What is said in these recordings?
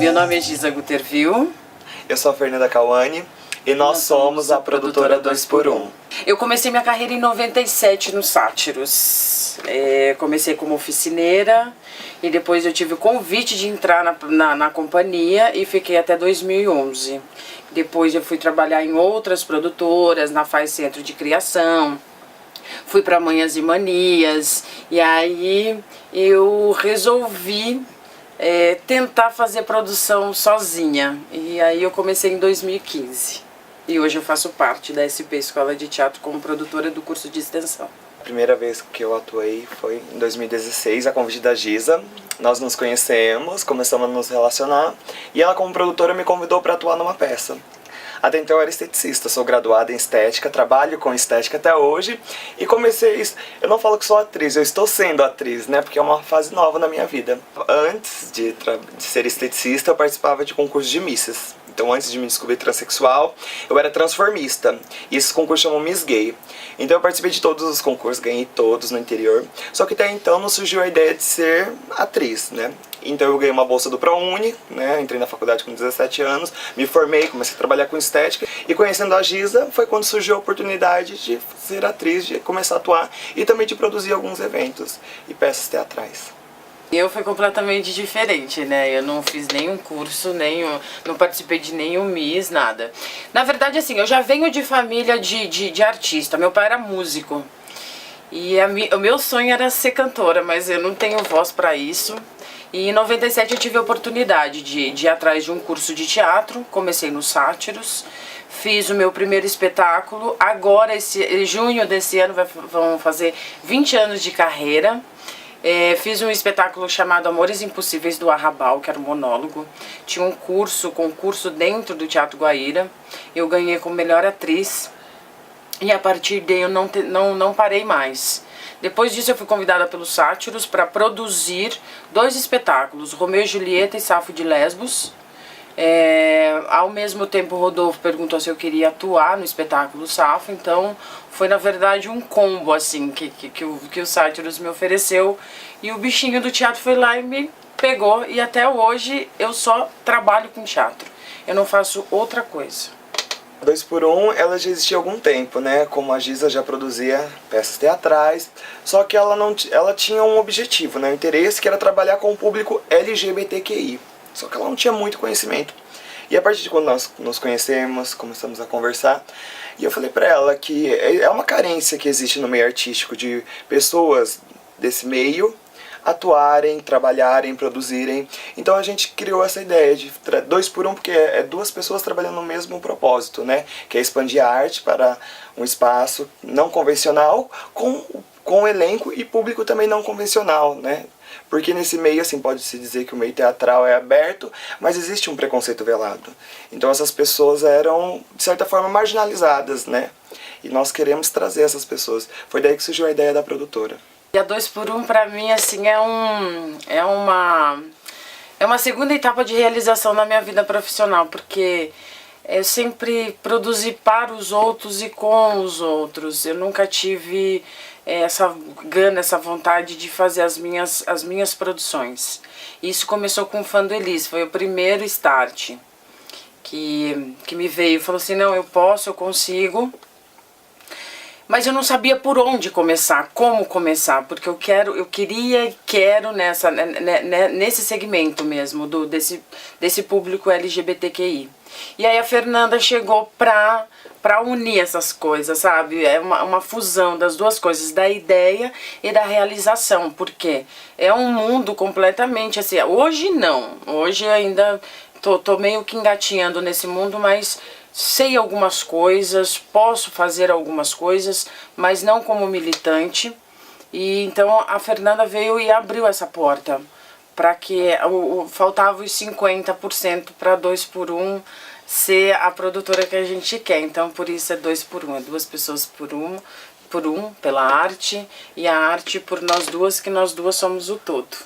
Meu nome é Giza Guterville. Eu sou a Fernanda Cauani e nós somos a produtora 2x1. Eu comecei minha carreira em 97 no Sátiros. Comecei como oficineira e depois eu tive o convite de entrar na companhia e fiquei até 2011. Depois eu fui trabalhar em outras produtoras, na Faz Centro de Criação. Fui para Manhas e Manias e aí eu resolvi tentar fazer produção sozinha. E aí eu comecei em 2015. E hoje eu faço parte da SP Escola de Teatro como produtora do curso de extensão. A primeira vez que eu atuei foi em 2016, a convite da Giza. Nós nos conhecemos, começamos a nos relacionar e ela como produtora me convidou para atuar numa peça. Até então eu era esteticista, sou graduada em estética, trabalho com estética até hoje e comecei isso. Eu não falo que sou atriz, eu estou sendo atriz, né? Porque é uma fase nova na minha vida. Antes de ser esteticista, eu participava de concursos de misses. Então, antes de me descobrir transexual, eu era transformista. E esse concurso chamam Miss Gay. Então, eu participei de todos os concursos, ganhei todos no interior. Só que até então não surgiu a ideia de ser atriz, né? Então, eu ganhei uma bolsa do ProUni, né? Entrei na faculdade com 17 anos, me formei, comecei a trabalhar com estética. E conhecendo a Giza, foi quando surgiu a oportunidade de ser atriz, de começar a atuar e também de produzir alguns eventos e peças teatrais. Eu fui completamente diferente, né? Eu não fiz nenhum curso, não participei de nenhum Miss, nada. Na verdade, assim, eu já venho de família de artista. Meu pai era músico. E o meu sonho era ser cantora, mas eu não tenho voz para isso. E em 97 eu tive a oportunidade de ir atrás de um curso de teatro. Comecei no Sátiros. Fiz o meu primeiro espetáculo. Agora, em junho desse ano, vão fazer 20 anos de carreira. Fiz um espetáculo chamado Amores Impossíveis do Arrabal, que era um monólogo. Tinha um concurso dentro do Teatro Guaíra. Eu ganhei como melhor atriz. E a partir daí eu não parei mais. Depois disso eu fui convidada pelos Sátiros para produzir 2 espetáculos, Romeu e Julieta e Safo de Lesbos. Ao mesmo tempo o Rodolfo perguntou se eu queria atuar no espetáculo Safo, então foi na verdade um combo assim que o Sátiros me ofereceu e o bichinho do teatro foi lá e me pegou e até hoje eu só trabalho com teatro, eu não faço outra coisa. 2x1 ela já existia há algum tempo, né? Como a Giza já produzia peças teatrais, só que ela tinha um objetivo, né? Um interesse que era trabalhar com o público LGBTQI. Só que ela não tinha muito conhecimento. E a partir de quando nós nos conhecemos, começamos a conversar, e eu falei pra ela que é uma carência que existe no meio artístico de pessoas desse meio atuarem, trabalharem, produzirem. Então a gente criou essa ideia de 2x1, porque é 2 pessoas trabalhando no mesmo propósito, né? Que é expandir a arte para um espaço não convencional com elenco e público também não convencional, né? Porque nesse meio, assim, pode-se dizer que o meio teatral é aberto, mas existe um preconceito velado. Então essas pessoas eram, de certa forma, marginalizadas, né? E nós queremos trazer essas pessoas. Foi daí que surgiu a ideia da produtora. E a 2x1 para mim, assim, é uma segunda etapa de realização na minha vida profissional, porque eu sempre produzi para os outros e com os outros. Eu nunca tive essa gana, essa vontade de fazer as minhas produções. Isso começou com o Fã do Elis, foi o primeiro start que me veio. Falou assim, não, eu posso, eu consigo. Mas eu não sabia por onde começar, como começar, porque eu queria e quero nesse segmento mesmo, desse público LGBTQI. E aí a Fernanda chegou pra unir essas coisas, sabe? É uma fusão das duas coisas, da ideia e da realização, porque é um mundo completamente assim, hoje não, hoje ainda tô meio que engatinhando nesse mundo, mas sei algumas coisas, posso fazer algumas coisas, mas não como militante. E então a Fernanda veio e abriu essa porta para que faltava os 50% para 2x1 ser a produtora que a gente quer. Então por isso é 2x1, é 2 pessoas por um, pela arte, e a arte por nós duas, que nós duas somos o todo.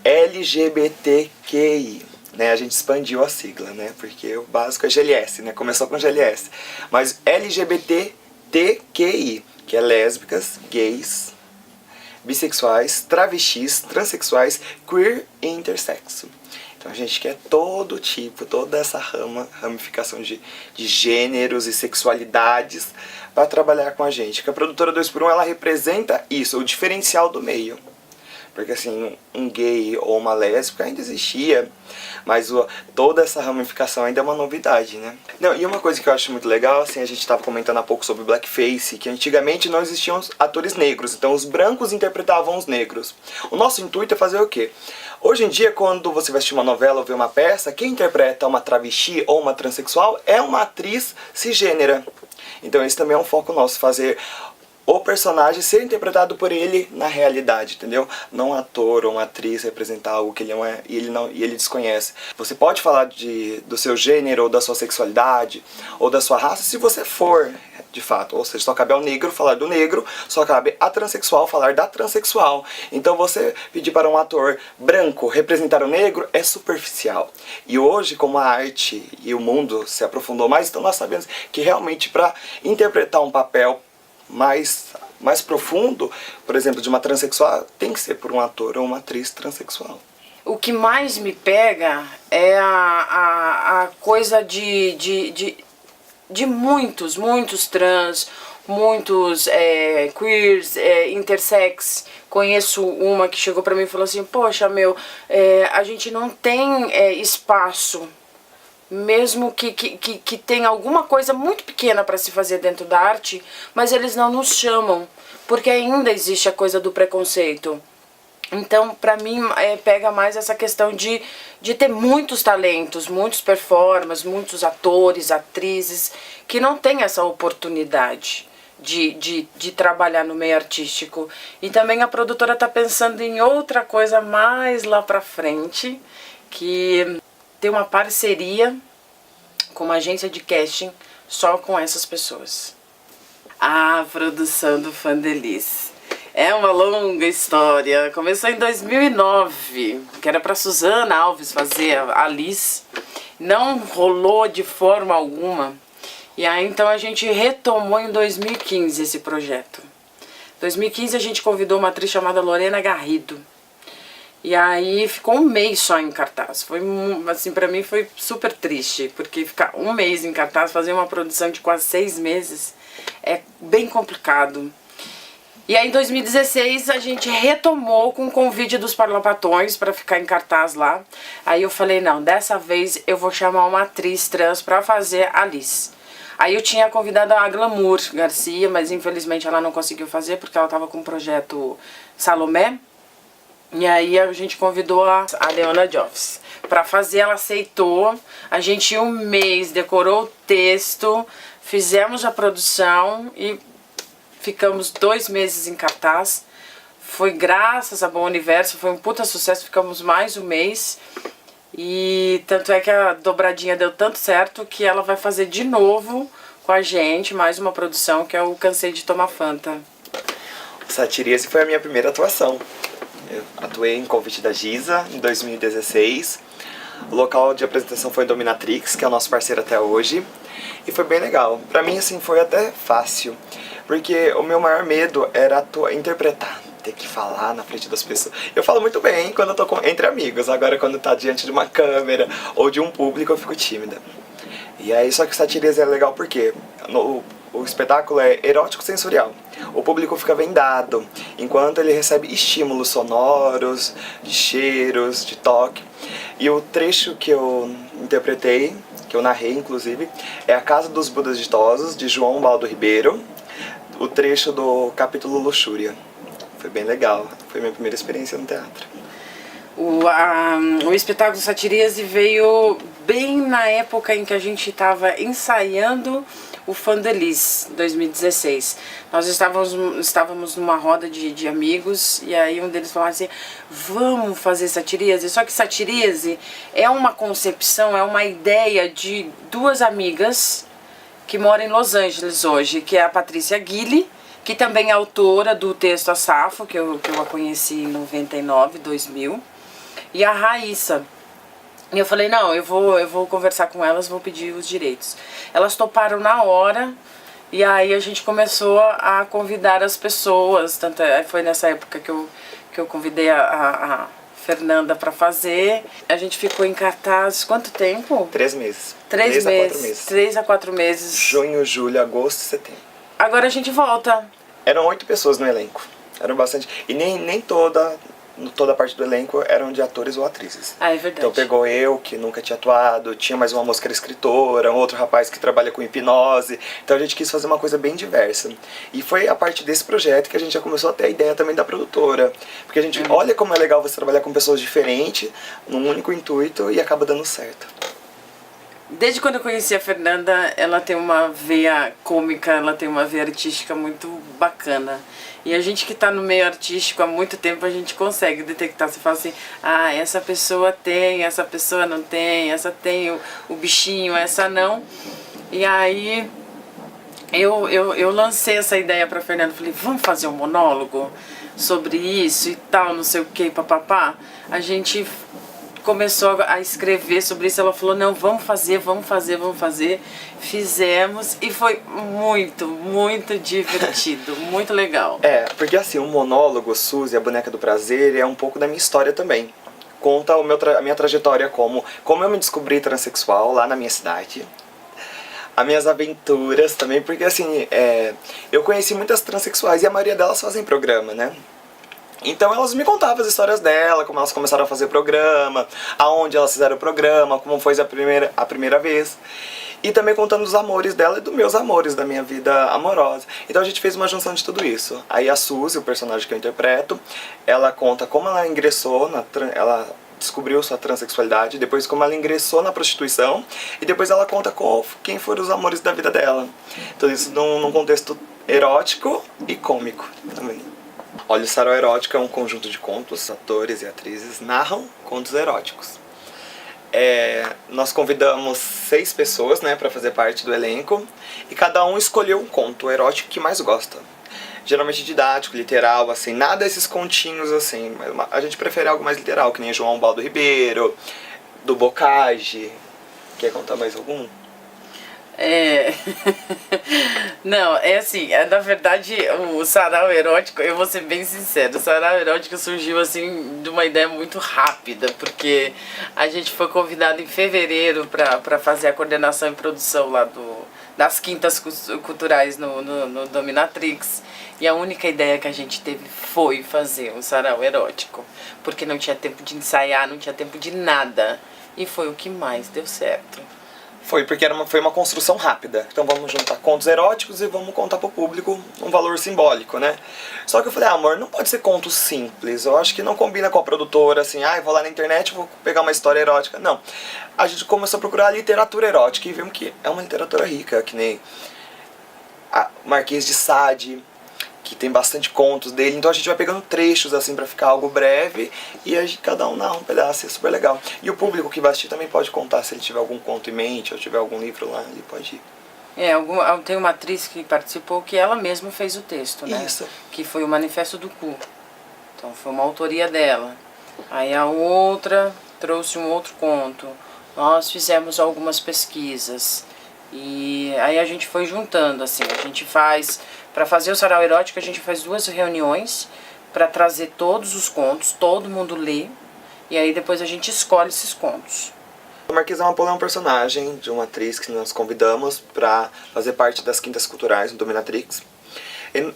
LGBTQI. Né, a gente expandiu a sigla, né, porque o básico é GLS, né, começou com GLS, mas LGBTQI, que é lésbicas, gays, bissexuais, travestis, transexuais, queer e intersexo. Então a gente quer todo tipo, toda essa ramificação de gêneros e sexualidades para trabalhar com a gente. Que a produtora 2x1, ela representa isso, o diferencial do meio. Porque assim, um gay ou uma lésbica ainda existia, mas toda essa ramificação ainda é uma novidade, né? Não, e uma coisa que eu acho muito legal, assim, a gente estava comentando há pouco sobre blackface, que antigamente não existiam atores negros, então os brancos interpretavam os negros. O nosso intuito é fazer o quê? Hoje em dia, quando você vai assistir uma novela ou ver uma peça, quem interpreta uma travesti ou uma transexual é uma atriz cisgênera. Então esse também é um foco nosso, fazer o personagem ser interpretado por ele na realidade, entendeu? Não um ator ou uma atriz representar algo que ele não é e ele desconhece. Você pode falar do seu gênero ou da sua sexualidade ou da sua raça se você for, de fato. Ou seja, só cabe ao negro falar do negro, só cabe a transexual falar da transexual. Então você pedir para um ator branco representar o negro é superficial. E hoje, como a arte e o mundo se aprofundou mais, então nós sabemos que realmente para interpretar um papel mais profundo, por exemplo, de uma transexual, tem que ser por um ator ou uma atriz transexual. O que mais me pega é a coisa de muitos trans, muitos queers, intersex. Conheço uma que chegou pra mim e falou assim, poxa, a gente não tem espaço, mesmo que tenha alguma coisa muito pequena para se fazer dentro da arte, mas eles não nos chamam, porque ainda existe a coisa do preconceito. Então, para mim, pega mais essa questão de ter muitos talentos, muitos performers, muitos atores, atrizes, que não têm essa oportunidade de trabalhar no meio artístico. E também a produtora está pensando em outra coisa mais lá para frente, que ter uma parceria com uma agência de casting só com essas pessoas. A produção do Fandelis é uma longa história. Começou em 2009, que era para Suzana Alves fazer a Liz. Não rolou de forma alguma. E aí então a gente retomou em 2015 esse projeto. Em 2015 a gente convidou uma atriz chamada Lorena Garrido. E aí ficou um mês só em cartaz. Foi, assim, pra mim foi super triste, porque ficar um mês em cartaz, fazer uma produção de quase 6 meses, é bem complicado. E aí em 2016 a gente retomou com o convite dos Parlapatões para ficar em cartaz lá. Aí eu falei, não, dessa vez eu vou chamar uma atriz trans para fazer a Liz. Aí eu tinha convidado a Glamour Garcia, mas infelizmente ela não conseguiu fazer porque ela estava com o projeto Salomé. E aí a gente convidou a Leona Joffs para fazer, ela aceitou. A gente em um mês decorou o texto, fizemos a produção e ficamos 2 meses em cartaz. Foi graças a Bom Universo, foi um puta sucesso, ficamos mais um mês. E tanto é que a dobradinha deu tanto certo que ela vai fazer de novo com a gente mais uma produção, que é o Cansei de Tomar Fanta. Satirize foi a minha primeira atuação. Eu atuei em Convite da Giza em 2016. O local de apresentação foi Dominatrix, que é o nosso parceiro até hoje. E foi bem legal. Pra mim, assim, foi até fácil. Porque o meu maior medo era interpretar, ter que falar na frente das pessoas. Eu falo muito bem quando eu tô entre amigos. Agora, quando tá diante de uma câmera ou de um público, eu fico tímida. E aí, só que Satirize é legal porque o espetáculo é erótico sensorial. O público fica vendado, enquanto ele recebe estímulos sonoros, de cheiros, de toque. E o trecho que eu interpretei, que eu narrei inclusive, é A Casa dos Budas Ditosos, de João Baldo Ribeiro, o trecho do capítulo Luxúria. Foi bem legal, foi minha primeira experiência no teatro. O espetáculo Satirize veio bem na época em que a gente estava ensaiando o Fandelis, 2016. Nós estávamos numa roda de amigos e aí um deles falou assim, vamos fazer Satirize. Só que Satirize é uma concepção, é uma ideia de 2 amigas que moram em Los Angeles hoje, que é a Patrícia Guille, que também é autora do texto A Safo, que eu a conheci em 99, 2000, e a Raíssa. E eu falei, não, eu vou conversar com elas, vou pedir os direitos. Elas toparam na hora, e aí a gente começou a convidar as pessoas. Tanto foi nessa época que eu convidei a Fernanda para fazer. A gente ficou em cartaz quanto tempo? 3 meses. 3 meses. 4 meses. 3 a 4 meses. Junho, julho, agosto e setembro. Agora a gente volta. Eram 8 pessoas no elenco. Eram bastante. E nem toda a parte do elenco eram de atores ou atrizes. Ah, é verdade. Então pegou eu, que nunca tinha atuado, tinha mais uma moça que era escritora, um outro rapaz que trabalha com hipnose. Então a gente quis fazer uma coisa bem diversa. E foi a partir desse projeto que a gente já começou a ter a ideia também da produtora. Porque a gente olha como é legal você trabalhar com pessoas diferentes, num único intuito, e acaba dando certo. Desde quando eu conheci a Fernanda, ela tem uma veia cômica, ela tem uma veia artística muito bacana. E a gente que está no meio artístico há muito tempo, a gente consegue detectar. Você fala assim, ah, essa pessoa tem, essa pessoa não tem, essa tem o bichinho, essa não. E aí eu lancei essa ideia para a Fernanda, falei, vamos fazer um monólogo sobre isso e tal, não sei o que, papapá. A gente começou a escrever sobre isso, ela falou, não, vamos fazer. Fizemos e foi muito divertido, muito legal. Porque assim, o monólogo, Suzy, a Boneca do Prazer, é um pouco da minha história também. Conta a minha trajetória como eu me descobri transexual lá na minha cidade. As minhas aventuras também, porque assim, eu conheci muitas transexuais e a maioria delas fazem programa, né? Então elas me contavam as histórias dela, como elas começaram a fazer programa, aonde elas fizeram o programa, como foi a primeira vez. E também contando os amores dela e dos meus amores, da minha vida amorosa. Então a gente fez uma junção de tudo isso. Aí a Suzy, o personagem que eu interpreto, ela conta como ela ingressou, ela descobriu sua transexualidade, depois como ela ingressou na prostituição, e depois ela conta quem foram os amores da vida dela. Tudo isso num contexto erótico e cômico também. Olha, o Sarau Erótico é um conjunto de contos, atores e atrizes narram contos eróticos. Nós convidamos 6 pessoas, né, para fazer parte do elenco, e cada um escolheu um conto erótico que mais gosta. Geralmente didático, literal, assim, nada desses continhos assim, mas a gente prefere algo mais literal, que nem João Baldo Ribeiro, do Bocage. Quer contar mais algum? Não, assim, na verdade o sarau erótico, eu vou ser bem sincero, o sarau erótico surgiu assim de uma ideia muito rápida, porque a gente foi convidado em fevereiro para fazer a coordenação e produção lá das quintas culturais no Dominatrix, e a única ideia que a gente teve foi fazer um sarau erótico, porque não tinha tempo de ensaiar, não tinha tempo de nada, e foi o que mais deu certo. Foi porque foi uma construção rápida. Então vamos juntar contos eróticos e vamos contar pro público um valor simbólico, né? Só que eu falei, amor, não pode ser conto simples. Eu acho que não combina com a produtora, assim, eu vou lá na internet e vou pegar uma história erótica. Não. A gente começou a procurar literatura erótica e vimos que é uma literatura rica, que nem a Marquês de Sade, que tem bastante contos dele, então a gente vai pegando trechos assim pra ficar algo breve e a gente, cada um narra um pedaço, é super legal. E o público que vai assistir também pode contar se ele tiver algum conto em mente ou tiver algum livro lá, ele pode ir. Tem uma atriz que participou que ela mesma fez o texto, né? Isso. Que foi o Manifesto do Cu. Então foi uma autoria dela. Aí a outra trouxe um outro conto. Nós fizemos algumas pesquisas. E aí a gente foi juntando, assim, a gente faz... Para fazer o sarau erótico, a gente faz 2 reuniões para trazer todos os contos, todo mundo lê, e aí depois a gente escolhe esses contos. A Marquesa Amapola é um personagem de uma atriz que nós convidamos para fazer parte das quintas culturais no Dominatrix.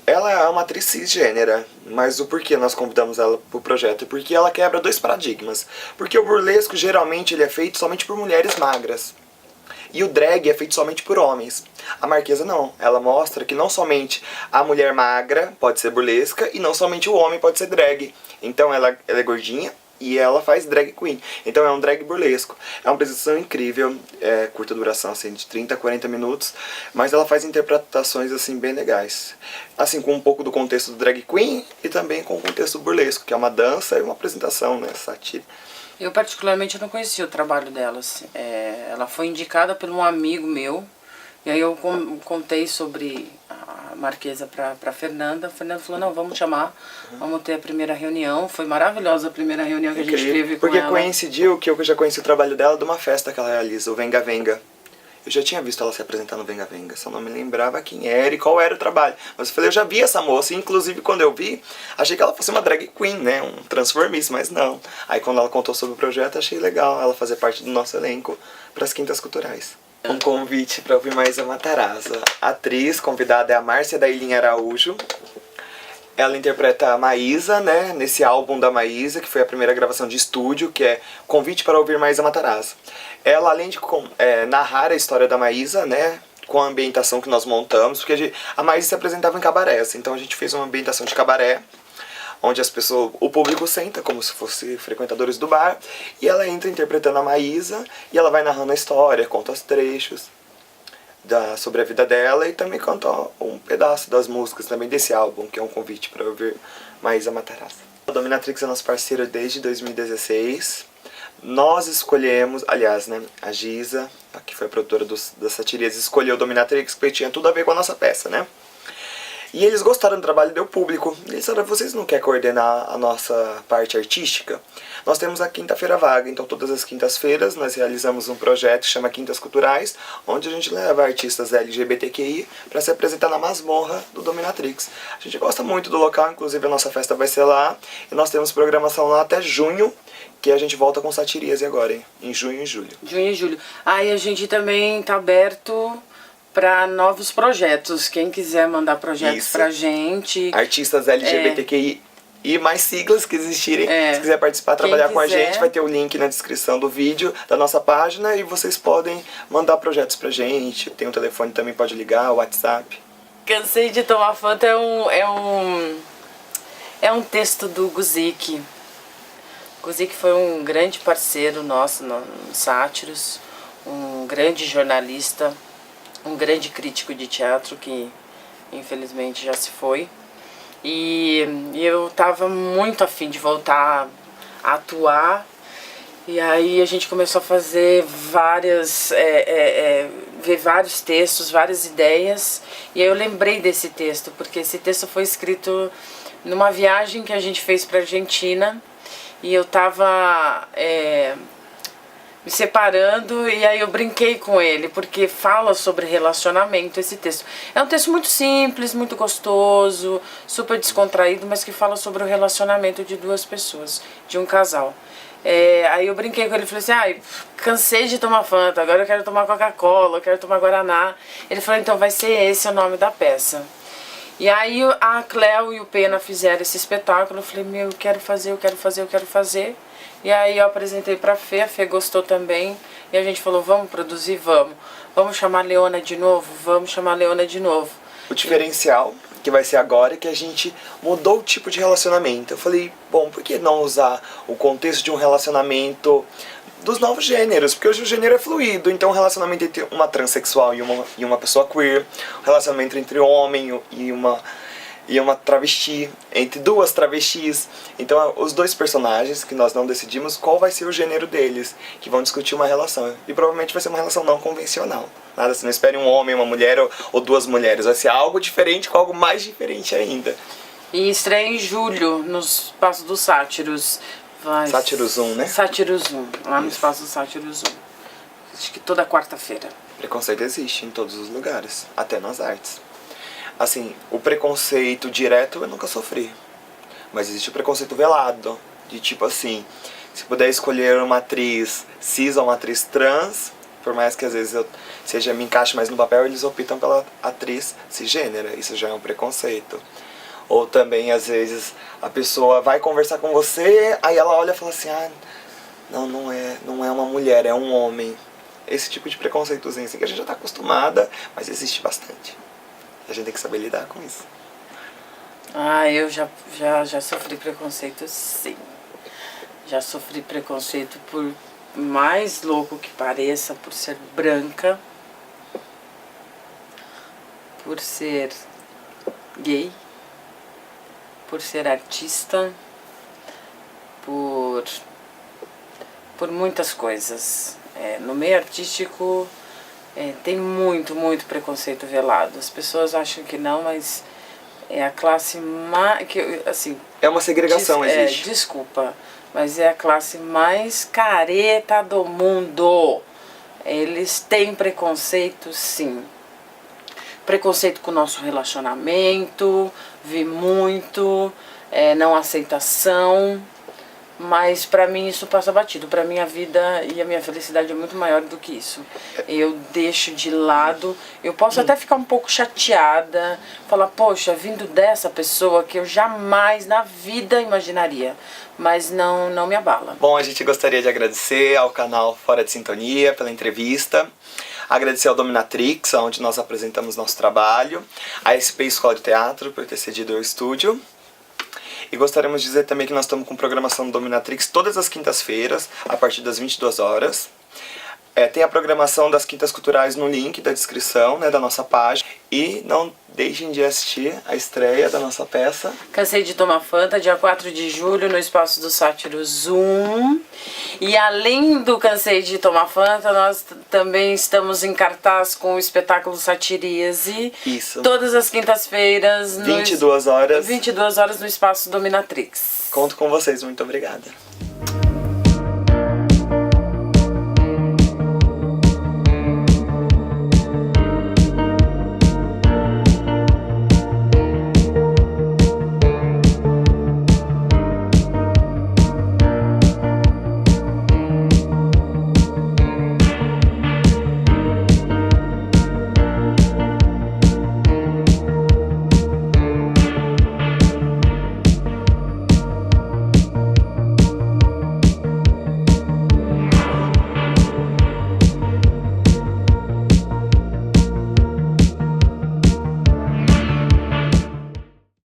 Ela é uma atriz cisgênera, mas o porquê nós convidamos ela para o projeto? Porque ela quebra 2 paradigmas. Porque o burlesco geralmente ele é feito somente por mulheres magras. E o drag é feito somente por homens. A Marquesa não. Ela mostra que não somente a mulher magra pode ser burlesca e não somente o homem pode ser drag. Então ela é gordinha e ela faz drag queen. Então é um drag burlesco. É uma apresentação incrível, curta duração, assim, de 30 a 40 minutos, mas ela faz interpretações assim bem legais. Assim, com um pouco do contexto do drag queen e também com o contexto burlesco, que é uma dança e uma apresentação, né, satírica. Eu particularmente não conhecia o trabalho delas. Ela foi indicada por um amigo meu, e aí eu contei sobre a Marquesa pra Fernanda. A Fernanda falou, não, vamos chamar, vamos ter a primeira reunião. Foi maravilhosa a primeira reunião que a gente teve com ela. Porque coincidiu que eu já conheci o trabalho dela de uma festa que ela realiza, o Venga Venga. Eu já tinha visto ela se apresentar no Venga Venga, só não me lembrava quem era e qual era o trabalho. Mas eu falei, eu já vi essa moça, e inclusive quando eu vi, achei que ela fosse uma drag queen, né, um transformista, mas não. Aí quando ela contou sobre o projeto, achei legal ela fazer parte do nosso elenco para as Quintas Culturais. Um convite para ouvir Maísa Matarazzo. A atriz convidada é a Márcia Dailin Araújo. Ela interpreta a Maísa, né, nesse álbum da Maísa, que foi a primeira gravação de estúdio, que é Convite para Ouvir Maísa Matarazzo. Ela, além de narrar a história da Maísa, né, com a ambientação que nós montamos, porque a Maísa se apresentava em cabarés, então a gente fez uma ambientação de cabaré, onde as pessoas, o público senta como se fossem frequentadores do bar, e ela entra interpretando a Maísa, e ela vai narrando a história, conta os trechos sobre a vida dela, e também canta um pedaço das músicas também desse álbum, que é um convite para ouvir Maísa Matarazzo. A Dominatrix é nosso parceiro desde 2016. Nós escolhemos, aliás, né, a Giza, que foi a produtora da Satirias, escolheu Dominatrix porque tinha tudo a ver com a nossa peça, né? E eles gostaram do trabalho, deu público. E eles falaram, vocês não querem coordenar a nossa parte artística? Nós temos a Quinta-feira Vaga, então todas as quintas-feiras nós realizamos um projeto que chama Quintas Culturais, onde a gente leva artistas LGBTQI para se apresentar na masmorra do Dominatrix. A gente gosta muito do local, inclusive a nossa festa vai ser lá, e nós temos programação lá até junho, que a gente volta com Satirias agora, hein? Em junho e julho. Junho e julho. Aí a gente também tá aberto para novos projetos. Quem quiser mandar projetos pra gente. Artistas LGBTQI e mais siglas que existirem. Se quiser participar, trabalhar com a gente, vai ter o link na descrição do vídeo da nossa página e vocês podem mandar projetos pra gente. Tem um telefone também, pode ligar, o WhatsApp. Cansei de Tomar Fanta é um texto do Guzik. Guzik foi um grande parceiro nosso no Sátiros, um grande jornalista, um grande crítico de teatro que infelizmente já se foi. E eu tava muito afim de voltar a atuar. E aí a gente começou a fazer ver vários textos, várias ideias. E aí eu lembrei desse texto, porque esse texto foi escrito numa viagem que a gente fez pra Argentina. E eu tava me separando, e aí eu brinquei com ele, porque fala sobre relacionamento esse texto. É um texto muito simples, muito gostoso, super descontraído, mas que fala sobre o relacionamento de duas pessoas, de um casal. Aí eu brinquei com ele e falei assim, cansei de tomar Fanta, agora eu quero tomar Coca-Cola, eu quero tomar Guaraná. Ele falou, então vai ser esse o nome da peça. E aí a Cleo e o Pena fizeram esse espetáculo, eu falei, eu quero fazer. E aí eu apresentei pra Fê, a Fê gostou também, e a gente falou, vamos produzir? Vamos chamar a Leona de novo? Vamos chamar a Leona de novo. O diferencial que vai ser agora é que a gente mudou o tipo de relacionamento. Eu falei, bom, por que não usar o contexto de um relacionamento dos novos gêneros? Porque hoje o gênero é fluido, então o relacionamento entre uma transexual e uma pessoa queer, o relacionamento entre homem e uma travesti, entre duas travestis. Então os dois personagens que nós não decidimos qual vai ser o gênero deles, que vão discutir uma relação. E provavelmente vai ser uma relação não convencional. Nada assim, não espere um homem, uma mulher ou duas mulheres. Vai ser algo diferente com algo mais diferente ainda. E estreia em julho, no Espaço dos Sátiros. Sátiros 1, né? Sátiros 1, lá no Espaço dos Sátiros 1. Acho que toda quarta-feira. Preconceito existe em todos os lugares, até nas artes. Assim, o preconceito direto eu nunca sofri. Mas existe o preconceito velado. De tipo assim, se puder escolher uma atriz cis ou uma atriz trans, por mais que às vezes eu me encaixe mais no papel, eles optam pela atriz cisgênera. Isso já é um preconceito. Ou também, às vezes, a pessoa vai conversar com você, aí ela olha e fala assim, não é uma mulher, é um homem. Esse tipo de preconceitozinho assim, que a gente já está acostumada, mas existe bastante. A gente tem que saber lidar com isso. Eu já sofri preconceito, sim. Já sofri preconceito por mais louco que pareça, por ser branca, por ser gay, por ser artista, por muitas coisas. No meio artístico tem muito preconceito velado. As pessoas acham que não, mas é a classe mais... assim, é uma segregação, existe. Desculpa, mas é a classe mais careta do mundo. Eles têm preconceito, sim. Preconceito com o nosso relacionamento, vi muito, não aceitação, mas pra mim isso passa batido. Pra mim a vida e a minha felicidade é muito maior do que isso. Eu deixo de lado, eu posso até ficar um pouco chateada, falar, poxa, vindo dessa pessoa que eu jamais na vida imaginaria, mas não me abala. Bom, a gente gostaria de agradecer ao canal Fora de Sintonia pela entrevista. Agradecer ao Dominatrix, onde nós apresentamos nosso trabalho, a SP Escola de Teatro por ter cedido o estúdio. E gostaríamos de dizer também que nós estamos com programação do Dominatrix todas as quintas-feiras, a partir das 22 horas. Tem a programação das Quintas Culturais no link da descrição, né, da nossa página. E não deixem de assistir a estreia da nossa peça. Cansei de Tomar Fanta, dia 4 de julho, no Espaço do Sátiro Zoom. E além do Cansei de Tomar Fanta, nós também estamos em cartaz com o espetáculo Satiríase. Isso. Todas as quintas-feiras. 22 horas. 22 horas no Espaço Dominatrix. Conto com vocês, muito obrigada.